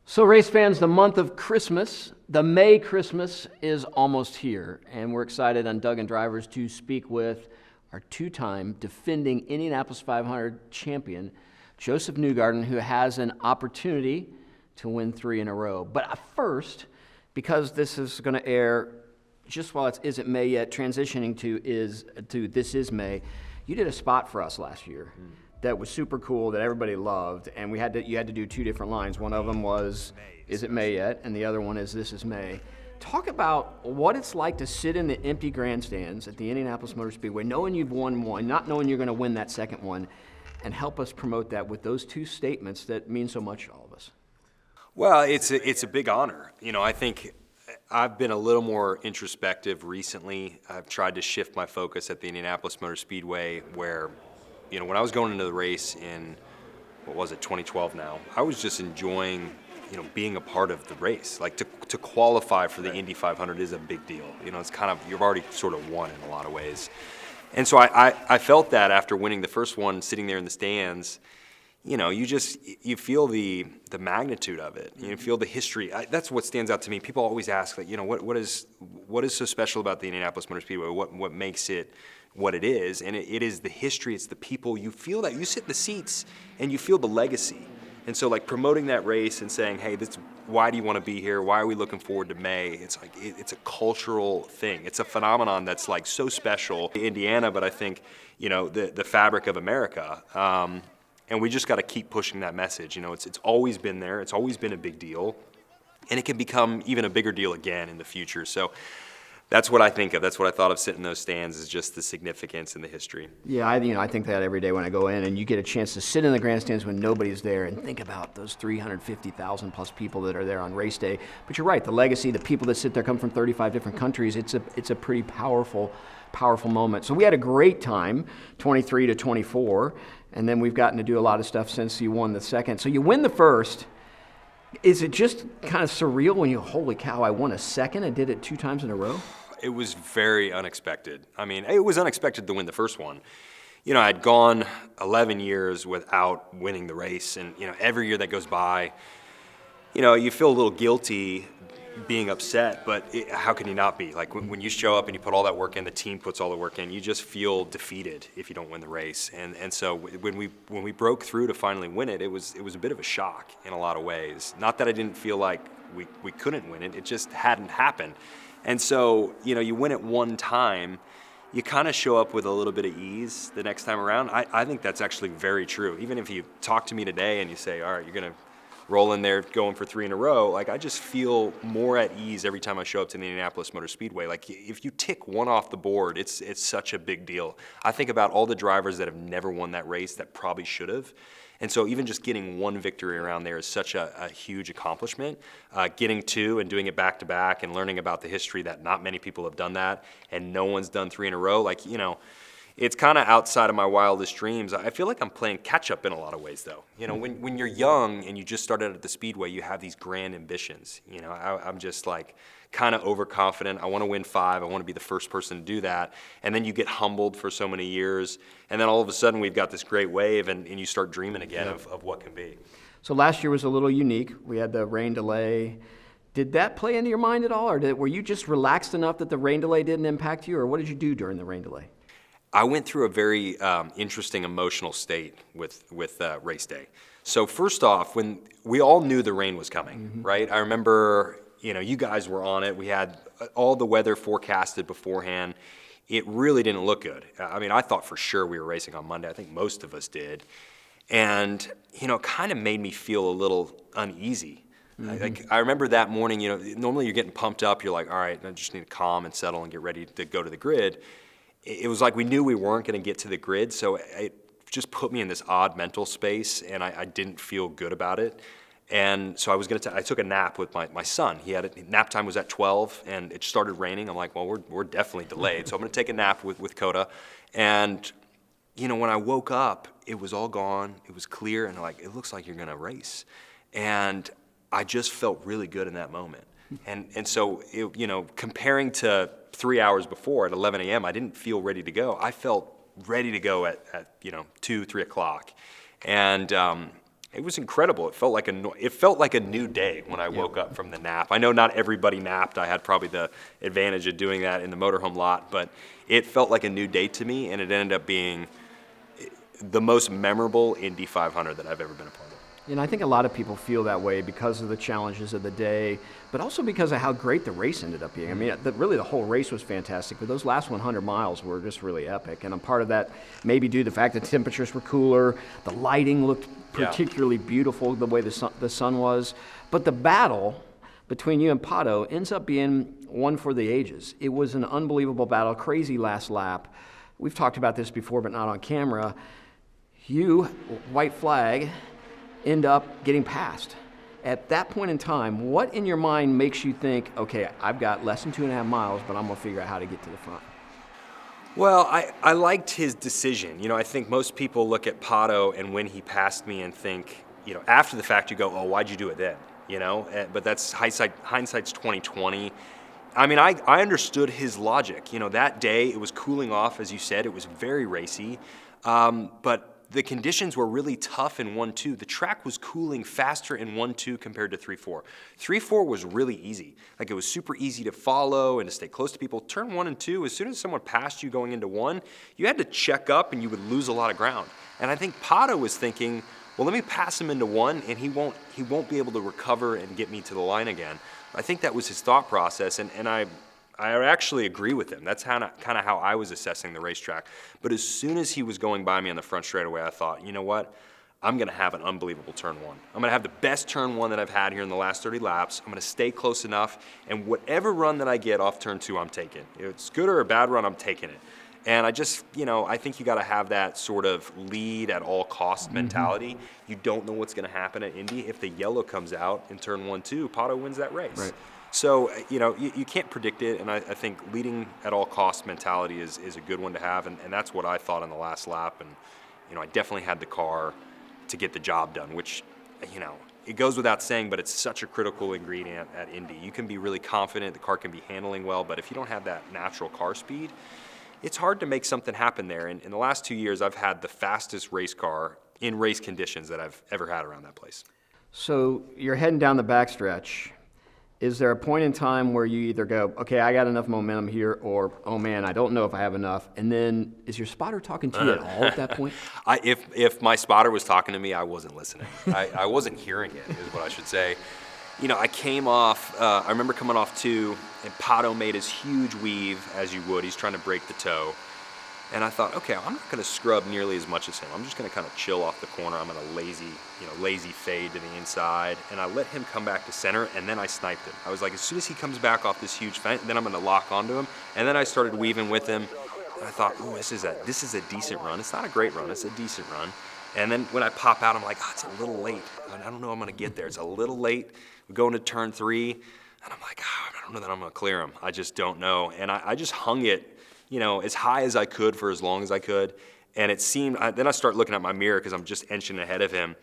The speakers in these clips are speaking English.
So race fans, the month of Christmas, the May Christmas is almost here, and we're excited on Doug and Drivers to speak with our two-time defending Indianapolis 500 champion, Josef Newgarden, who has an opportunity to win 3 in a row. But first, because this is going to air just while it isn't May yet, transitioning to This Is May, you did a spot for us last year. That was super cool, that everybody loved, and you had to do 2 different lines. One of them was, "Is it May yet?" and the other one is, "This is May." Talk about what it's like to sit in the empty grandstands at the Indianapolis Motor Speedway, knowing you've won one, not knowing you're going to win that second one, and help us promote that with those 2 statements that mean so much to all of us. Well, it's a big honor. I think I've been a little more introspective recently. I've tried to shift my focus at the Indianapolis Motor Speedway where, when I was going into the race in, 2012 now, I was just enjoying, being a part of the race. Like to qualify for the Indy 500 is a big deal. It's kind of, you've already sort of won in a lot of ways. And so I felt that after winning the first one, sitting there in the stands, you feel the magnitude of it. You feel the history. That's what stands out to me. People always ask, what is so special about the Indianapolis Motor Speedway? What makes it what it is? And it is the history. It's the people. You feel that. You sit in the seats and you feel the legacy. And so, promoting that race and saying, hey, why do you want to be here? Why are we looking forward to May? It's it's a cultural thing. It's a phenomenon that's so special in Indiana, but I think, the fabric of America. And we just got to keep pushing that message. It's always been there. It's always been a big deal. And it can become even a bigger deal again in the future. So that's what I think of. That's what I thought of sitting in those stands, is just the significance and the history. Yeah, I think that every day when I go in, and you get a chance to sit in the grandstands when nobody's there and think about those 350,000 plus people that are there on race day. But you're right, the legacy, the people that sit there come from 35 different countries. It's a pretty powerful moment. So we had a great time, 23 to 24, and then we've gotten to do a lot of stuff since you won the second. So you win the first. Is it just kind of surreal when holy cow, I won a second and did it 2 times in a row? It was very unexpected. It was unexpected to win the first one. I'd gone 11 years without winning the race, and every year that goes by, you feel a little guilty being upset, but how can you not be? When you show up and you put all that work in, the team puts all the work in, you just feel defeated if you don't win the race. And so when we broke through to finally win it, it was a bit of a shock in a lot of ways. Not that I didn't feel like we couldn't win it, it just hadn't happened. And so, you win it one time, you kind of show up with a little bit of ease the next time around. I think that's actually very true. Even if you talk to me today and you say, all right, you're going to roll in there going for 3 in a row, I just feel more at ease every time I show up to the Indianapolis Motor Speedway. If you tick one off the board, it's such a big deal. I think about all the drivers that have never won that race that probably should have. And so even just getting 1 victory around there is such a huge accomplishment. Getting 2 and doing it back-to-back and learning about the history that not many people have done that and no one's done 3 in a row, it's kind of outside of my wildest dreams. I feel like I'm playing catch-up in a lot of ways, though. When you're young and you just started at the Speedway, you have these grand ambitions. I'm just kind of overconfident. I want to win 5. I want to be the first person to do that. And then you get humbled for so many years. And then all of a sudden we've got this great wave and you start dreaming again of what can be. So last year was a little unique. We had the rain delay. Did that play into your mind at all? Or were you just relaxed enough that the rain delay didn't impact you? Or what did you do during the rain delay? I went through a very interesting emotional state with race day. So first off, when we all knew the rain was coming, right? I remember, you guys were on it. We had all the weather forecasted beforehand. It really didn't look good. I thought for sure we were racing on Monday. I think most of us did. And, it kind of made me feel a little uneasy. I remember that morning, normally you're getting pumped up. You're like, all right, I just need to calm and settle and get ready to go to the grid. It was like we knew we weren't going to get to the grid, so it just put me in this odd mental space, and I didn't feel good about it. And so I took a nap with my son. Nap time was at 12, and it started raining. I'm like, well, we're definitely delayed, so I'm going to take a nap with Coda. And when I woke up, it was all gone. It was clear, and it looks like you're going to race. And I just felt really good in that moment. And so, comparing to 3 hours before at 11 a.m., I didn't feel ready to go. I felt ready to go at 2, 3 o'clock. And It was incredible. It felt like a new day when I woke up from the nap. I know not everybody napped. I had probably the advantage of doing that in the motorhome lot, but it felt like a new day to me, and it ended up being the most memorable Indy 500 that I've ever been a part of. And I think a lot of people feel that way because of the challenges of the day, but also because of how great the race ended up being. I mean, really the whole race was fantastic, but those last 100 miles were just really epic. And a part of that maybe due to the fact that temperatures were cooler, the lighting looked particularly beautiful, the way the sun was. But the battle between you and Pato ends up being one for the ages. It was an unbelievable battle, crazy last lap. We've talked about this before, but not on camera. You, white flag, end up getting past. At that point in time, what in your mind makes you think, okay, I've got less than 2.5 miles, but I'm going to figure out how to get to the front? Well, I liked his decision. I think most people look at Pato and when he passed me and think, after the fact you go, oh, why'd you do it then? But that's hindsight's 2020. I mean, I understood his logic. That day it was cooling off, as you said, it was very racy. But the conditions were really tough in 1-2. The track was cooling faster in 1-2 compared to 3-4. 3-4 was really easy. Like, it was super easy to follow and to stay close to people. Turn 1 and 2, as soon as someone passed you going into 1, you had to check up and you would lose a lot of ground. And I think Pato was thinking, well, let me pass him into 1 and he won't be able to recover and get me to the line again. I think that was his thought process, and I actually agree with him. That's kind of how I was assessing the racetrack. But as soon as he was going by me on the front straightaway, I thought, you know what? I'm going to have an unbelievable turn 1. I'm going to have the best turn 1 that I've had here in the last 30 laps. I'm going to stay close enough, and whatever run that I get off turn 2, I'm taking. If it's good or a bad run, I'm taking it. And I just, I think you got to have that sort of lead at all cost mentality. You don't know what's going to happen at Indy. If the yellow comes out in turn 1-2, Pato wins that race. Right. So, you can't predict it, and I think leading at all costs mentality is a good one to have, and that's what I thought on the last lap. And, I definitely had the car to get the job done, which, it goes without saying, but it's such a critical ingredient at Indy. You can be really confident, the car can be handling well, but if you don't have that natural car speed, it's hard to make something happen there. And in the last 2 years, I've had the fastest race car in race conditions that I've ever had around that place. So you're heading down the backstretch. Is there a point in time where you either go, okay, I got enough momentum here, or, oh man, I don't know if I have enough? And then is your spotter talking to you at all at that point? If my spotter was talking to me, I wasn't listening. I wasn't hearing it, is what I should say. I came off, I remember coming off 2, and Pato made his huge weave, as you would. He's trying to break the toe. And I thought, okay, I'm not going to scrub nearly as much as him. I'm just going to kind of chill off the corner. I'm going to lazy fade to the inside. And I let him come back to center, and then I sniped him. I was like, as soon as he comes back off this huge fence, then I'm going to lock onto him. And then I started weaving with him. And I thought, ooh, this is a decent run. It's not a great run. It's a decent run. And then when I pop out, I'm like, it's a little late. I don't know I'm going to get there. It's a little late. We go into turn 3, and I'm like, I don't know that I'm going to clear him. I just don't know. And I just hung it, as high as I could for as long as I could. And it seemed, then I start looking at my mirror because I'm just inching ahead of him.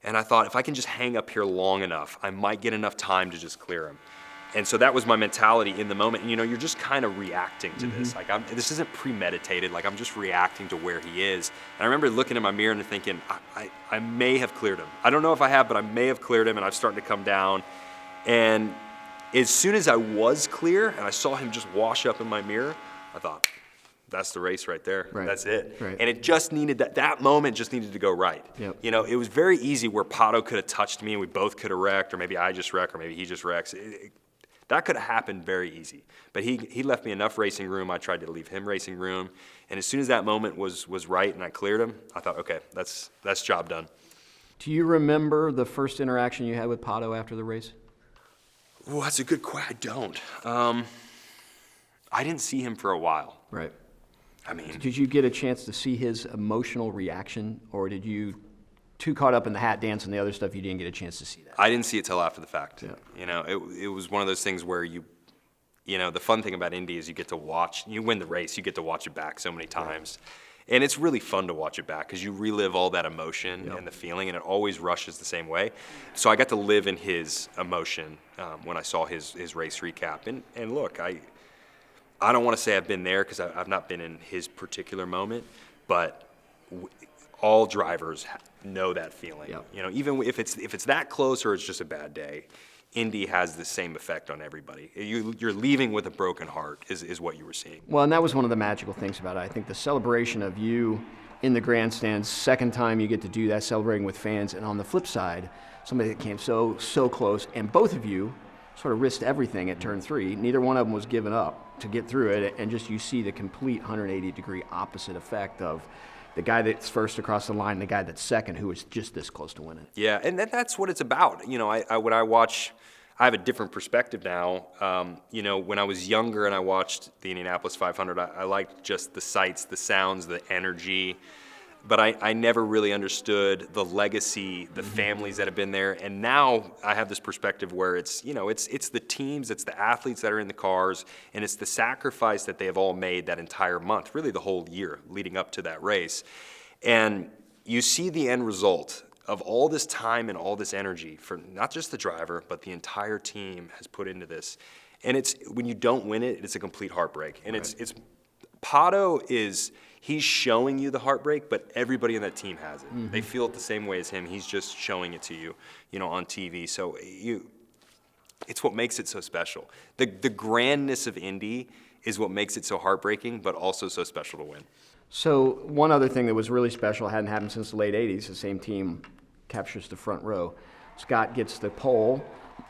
And I thought, if I can just hang up here long enough, I might get enough time to just clear him. And so that was my mentality in the moment. And, you're just kind of reacting to this. Like, this isn't premeditated. Like, I'm just reacting to where he is. And I remember looking in my mirror and thinking, I may have cleared him. I don't know if I have, but I may have cleared him. And I'm starting to come down. And as soon as I was clear and I saw him just wash up in my mirror, I thought, that's the race right there. Right. That's it. Right. And it just needed that moment just needed to go right. Yep. It was very easy where Pato could have touched me and we both could have wrecked, or maybe I just wrecked, or maybe he just wrecks. That could have happened very easy. But he left me enough racing room. I tried to leave him racing room. And as soon as that moment was right and I cleared him, I thought, okay, that's job done. Do you remember the first interaction you had with Pato after the race? Oh, that's a good question. I don't. I didn't see him for a while. Right. I mean, did you get a chance to see his emotional reaction, or did you too caught up in the hat dance and the other stuff you didn't get a chance to see that? I didn't see it till after the fact. Yeah. It was one of those things where the fun thing about Indy is you get to watch, you win the race, you get to watch it back so many times. Right. And it's really fun to watch it back because you relive all that emotion and the feeling, and it always rushes the same way. So I got to live in his emotion when I saw his race recap. And look, I don't want to say I've been there because I've not been in his particular moment, but all drivers know that feeling. Yep. You know, even if it's that close or it's just a bad day, Indy has the same effect on everybody. You're leaving with a broken heart is what you were seeing. Well, and that was one of the magical things about it. I think the celebration of you in the grandstands, second time you get to do that, celebrating with fans, and on the flip side, somebody that came so close, and both of you sort of risked everything at turn 3. Neither one of them was giving up to get through it, and just you see the complete 180-degree opposite effect of the guy that's first across the line and the guy that's second who was just this close to winning. Yeah, and that's what it's about. You know, when I watch, I have a different perspective now. You know, when I was younger and I watched the Indianapolis 500, I liked just the sights, the sounds, the energy. But I never really understood the legacy, the families that have been there. And now I have this perspective where it's, you know, it's the teams, it's the athletes that are in the cars, and it's the sacrifice that they have all made that entire month, really the whole year leading up to that race. And you see the end result of all this time and all this energy for not just the driver, but the entire team has put into this. And it's, when you don't win it, it's a complete heartbreak. And Right. it's Pato is, he's showing you the heartbreak, but everybody in that team has it. Mm-hmm. They feel it the same way as him. He's just showing it to you, you know, on TV. So it's what makes it so special. The grandness of Indy is what makes it so heartbreaking, but also so special to win. So one other thing that was really special, hadn't happened since the late 80s, the same team captures the front row. Scott gets the pole.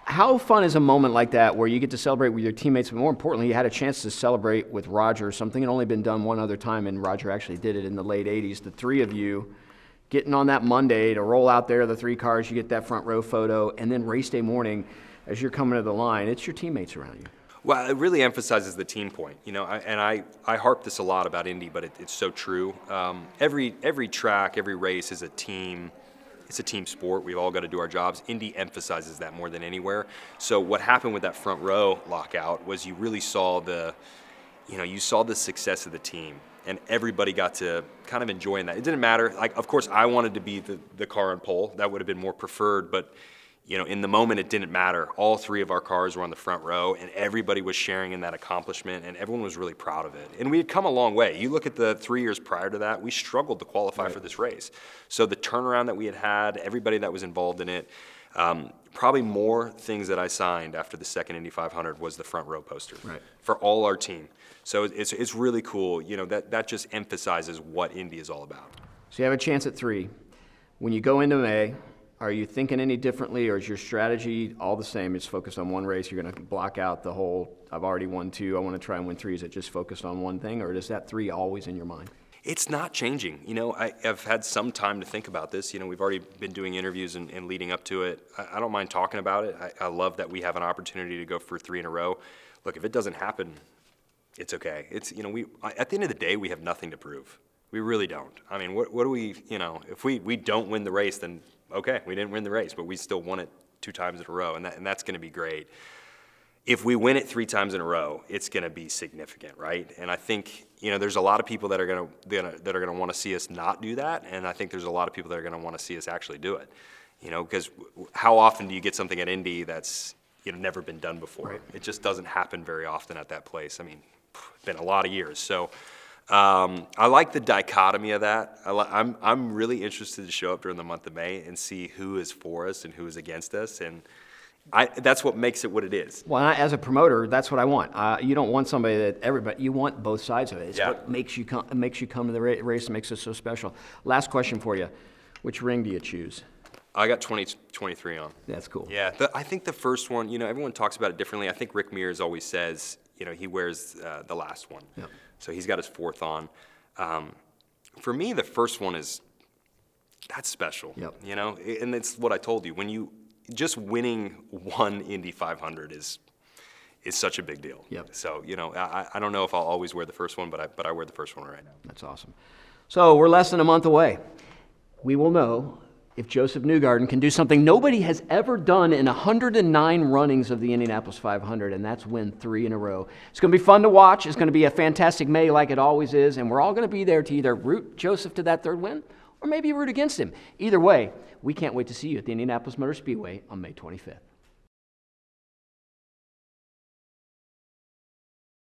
How fun is a moment like that where you get to celebrate with your teammates, but more importantly, you had a chance to celebrate with Roger, something that had only been done one other time, and Roger actually did it in the late 80s. The three of you getting on that Monday to roll out there, the 3 cars, you get that front row photo, and then race day morning, as you're coming to the line, it's your teammates around you. Well, it really emphasizes the team point, you know, I harp this a lot about Indy, but it's so true. Every track, every race is a team. It's a team sport. We've all got to do our jobs. Indy emphasizes that more than anywhere. So what happened with that front row lockout was you really saw the success of the team, and everybody got to kind of enjoying that. It didn't matter. Like, of course, I wanted to be the car on pole. That would have been more preferred, but you know, in the moment, it didn't matter. All 3 of our cars were on the front row, and everybody was sharing in that accomplishment, and everyone was really proud of it. And we had come a long way. You look at the 3 years prior to that, we struggled to qualify for this race. So the turnaround that we had, everybody that was involved in it, probably more things that I signed after the second Indy 500 was the front row poster for all our team. So it's really cool. You know, that just emphasizes what Indy is all about. So you have a chance at 3. When you go into May, are you thinking any differently, or is your strategy all the same? It's focused on one race. You're going to block out the whole, I've already won 2, I want to try and win 3. Is it just focused on one thing, or is that 3 always in your mind? It's not changing. You know, I've had some time to think about this. You know, we've already been doing interviews and leading up to it. I don't mind talking about it. I love that we have an opportunity to go for 3 in a row. Look, if it doesn't happen, it's okay. It's, you know, at the end of the day, we have nothing to prove. We really don't. I mean, what do we, you know, if we don't win the race, then okay, we didn't win the race, but we still won it 2 times in a row, and that's going to be great. If we win it 3 times in a row, it's going to be significant, right? And I think, you know, there's a lot of people that are going to want to see us not do that, and I think there's a lot of people that are going to want to see us actually do it. You know, because how often do you get something at Indy that's, you know, never been done before? Right. It just doesn't happen very often at that place. I mean, it's been a lot of years, so. I like the dichotomy of that. I'm really interested to show up during the month of May and see who is for us and who is against us, and that's what makes it what it is. Well, as a promoter, that's what I want. You don't want somebody that you want both sides of it. It's what makes you come to the race and makes it so special. Last question for you. Which ring do you choose? I got 23 on. That's cool. Yeah, I think the first one, you know, everyone talks about it differently. I think Rick Mears always says, you know, he wears the last one. Yep. So he's got his 4th on. For me, the first one that's special. Yep. You know, and it's what I told you. When you just winning one Indy 500 is such a big deal. Yep. So, you know, I don't know if I'll always wear the first one, but I wear the first one right now. That's awesome. So we're less than a month away. We will know if Josef Newgarden can do something nobody has ever done in 109 runnings of the Indianapolis 500, and that's win 3 in a row. It's going to be fun to watch. It's going to be a fantastic May like it always is, and we're all going to be there to either root Josef to that 3rd win or maybe root against him. Either way, we can't wait to see you at the Indianapolis Motor Speedway on May 25th.